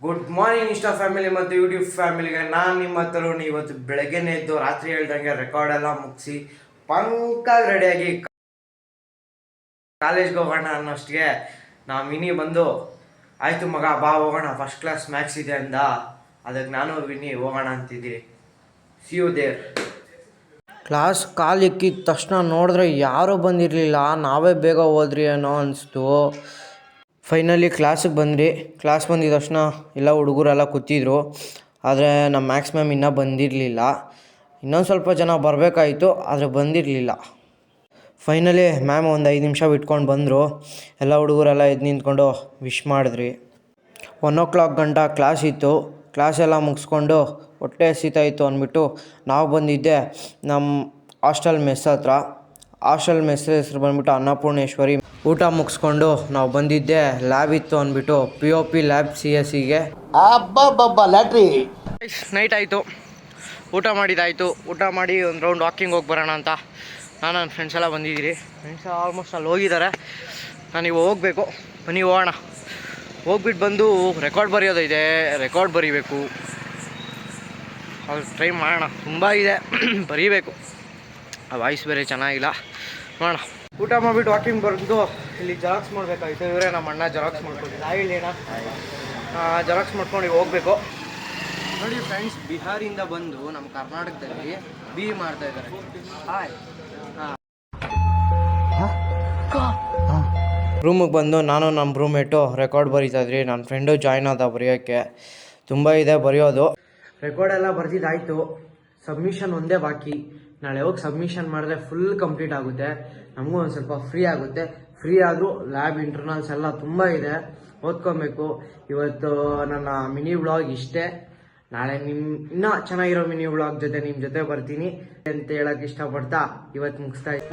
Good morning insta family ಮತ್ತು YouTube ಫ್ಯಾಮಿಲಿಗೆ ನಾನು ನಿಮ್ಮ ತರುಣ್. ಇವತ್ತು ಬೆಳಗ್ಗೆನೇ ಎದ್ದು ರಾತ್ರಿ ಹೇಳ್ದಂಗೆ ರೆಕಾರ್ಡ್ ಎಲ್ಲ ಮುಗಿಸಿ ಪಂಕಾಗಿ ರೆಡಿಯಾಗಿ ಕಾಲೇಜ್ಗೆ ಹೋಗೋಣ ಅನ್ನೋಷ್ಟಿಗೆ ನಾ ವಿನಿ ಬಂದು ಆಯಿತು ಮಗ ಬಾ ಹೋಗೋಣ, ಫಸ್ಟ್ ಕ್ಲಾಸ್ ಮ್ಯಾಥ್ಸ್ ಇದೆ ಅಂದ. ಅದಕ್ಕೆ ನಾನು ವಿನಿ ಹೋಗೋಣ ಅಂತಿದ್ದೀರಿ. See you there. ಕ್ಲಾಸ್ ಕಾಲಿಕ್ಕಿದ ತಕ್ಷಣ ನೋಡಿದ್ರೆ ಯಾರೂ ಬಂದಿರಲಿಲ್ಲ, ನಾವೇ ಬೇಗ ಹೋದ್ರಿ ಏನೋ ಅನಿಸ್ತು. ಫೈನಲಿ ಕ್ಲಾಸಿಗೆ ಬಂದ್ರಿ. ಕ್ಲಾಸ್ ಬಂದಿದ ತಕ್ಷಣ ಎಲ್ಲ ಹುಡುಗರೆಲ್ಲ ಕೂತಿದ್ರು. ಆದರೆ ನಮ್ಮ ಮ್ಯಾಥ್ಸ್ ಮ್ಯಾಮ್ ಇನ್ನೂ ಬಂದಿರಲಿಲ್ಲ. ಇನ್ನೊಂದು ಸ್ವಲ್ಪ ಜನ ಬರಬೇಕಾಯಿತು, ಆದರೆ ಬಂದಿರಲಿಲ್ಲ. ಫೈನಲಿ ಮ್ಯಾಮ್ ಒಂದು 5 ನಿಮಿಷ ಬಿಟ್ಕೊಂಡು ಬಂದರು. ಎಲ್ಲ ಹುಡುಗರೆಲ್ಲ ಎದ್ದು ನಿಂತ್ಕೊಂಡು ವಿಶ್ ಮಾಡಿದ್ರಿ. 1 o'clock ಗಂಟ ಕ್ಲಾಸ್ ಇತ್ತು. ಕ್ಲಾಸೆಲ್ಲ ಮುಗಿಸ್ಕೊಂಡು ಹೊಟ್ಟೆ ಹಸಿತಾಯಿತ್ತು ಅಂದ್ಬಿಟ್ಟು ನಾವು ಬಂದಿದ್ದೆ ನಮ್ಮ ಹಾಸ್ಟೆಲ್ ಮೆಸ್ ಹತ್ರ. ಹಾಸ್ಟೆಲ್ ಮೆಸ್ ಹೆಸರು ಬಂದುಬಿಟ್ಟು ಅನ್ನಪೂರ್ಣೇಶ್ವರಿ. ಊಟ ಮುಗಿಸ್ಕೊಂಡು ನಾವು ಬಂದಿದ್ದೆ ಲ್ಯಾಬ್ ಇತ್ತು ಅಂದ್ಬಿಟ್ಟು POP ಲ್ಯಾಬ್ CSEಗೆ. ಲ್ಯಾಟ್ರಿ ನೈಟ್ ಆಯಿತು, ಊಟ ಮಾಡಿದ್ದಾಯಿತು. ಊಟ ಮಾಡಿ ಒಂದು ರೌಂಡ್ ವಾಕಿಂಗ್ ಹೋಗಿ ಬರೋಣ ಅಂತ ನಾನು ನನ್ನ ಫ್ರೆಂಡ್ಸ್ ಎಲ್ಲ ಬಂದಿದ್ದೀರಿ. ಫ್ರೆಂಡ್ಸ್ ಆಲ್ಮೋಸ್ಟ್ ಅಲ್ಲಿ ಹೋಗಿದ್ದಾರೆ. ನಾನೀಗ ಹೋಗಬೇಕು, ಬನ್ನಿ ಹೋಗೋಣ. ಹೋಗ್ಬಿಟ್ಟು ಬಂದು ರೆಕಾರ್ಡ್ ಬರೆಯೋದಿದೆ, ರೆಕಾರ್ಡ್ ಬರೀಬೇಕು. ಅದು ಟ್ರೈ ಮಾಡೋಣ, ತುಂಬ ಇದೆ ಬರೀಬೇಕು. ಆ ವಾಯ್ಸ್ ಬೇರೆ ಚೆನ್ನಾಗಿಲ್ಲ, ಮಾಡೋಣ. ಊಟ ಮಾಡಿಬಿಟ್ಟು ವಾಕಿಂಗ್ ಬಂದು ಇಲ್ಲಿ ಜೆರಾಕ್ಸ್ ಮಾಡಬೇಕಾಗಿತ್ತು. ಇವರೇ ನಮ್ಮ ಅಣ್ಣ ಜೆರಾಕ್ಸ್ ಮಾಡ್ಕೊಂಡಿಲ್ಲ. ಇಲ್ಲಿ ಅಣ್ಣ ಜೆರಾಕ್ಸ್ ಮಾಡ್ಕೊಂಡು ಹೋಗಬೇಕು. ನೋಡಿ ಫ್ರೆಂಡ್ಸ್, ಬಿಹಾರಿಂದ ಬಂದು ನಮ್ಮ ಕರ್ನಾಟಕದಲ್ಲಿ BE ಮಾಡ್ತಾ ಇದ್ದಾರೆ. ಹಾಯ್. ರೂಮಿಗೆ ಬಂದು ನಾನು ನಮ್ಮ ರೂಮ್ಮೇಟು ರೆಕಾರ್ಡ್ ಬರೀತಾಯಿದ್ರಿ. ನನ್ನ ಫ್ರೆಂಡು ಜಾಯ್ನ್ ಆದ ಬರೆಯೋಕ್ಕೆ. ತುಂಬ ಇದೆ ಬರೆಯೋದು. ರೆಕಾರ್ಡ್ ಎಲ್ಲ ಬರೆದಿದ್ದಾಯಿತು. ಸಬ್ಮಿಷನ್ ಒಂದೇ ಬಾಕಿ. ನಾಳೆ ಹೋಗಿ ಸಬ್ಮಿಷನ್ ಮಾಡಿದ್ರೆ ಫುಲ್ ಕಂಪ್ಲೀಟ್ ಆಗುತ್ತೆ. ನಮಗೂ ಒಂದು ಸ್ವಲ್ಪ ಫ್ರೀ ಆಗುತ್ತೆ. ಫ್ರೀ ಆದರೂ ಲ್ಯಾಬ್ ಇಂಟರ್ನಲ್ಸ್ ಎಲ್ಲ ತುಂಬ ಇದೆ, ಓದ್ಕೊಬೇಕು. ಇವತ್ತು ನನ್ನ ಮಿನಿ ವ್ಲಾಗ್ ಇಷ್ಟೇ. ನಾಳೆ ಇನ್ನೂ ಚೆನ್ನಾಗಿರೋ ಮಿನಿ ವ್ಲಾಗ್ ಜೊತೆ ನಿಮ್ಮ ಜೊತೆ ಬರ್ತೀನಿ ಅಂತ ಹೇಳಕ್ ಇಷ್ಟಪಡ್ತಾ ಇವತ್ತು ಮುಗಿಸ್ತಾ ಇದ್ದೀನಿ.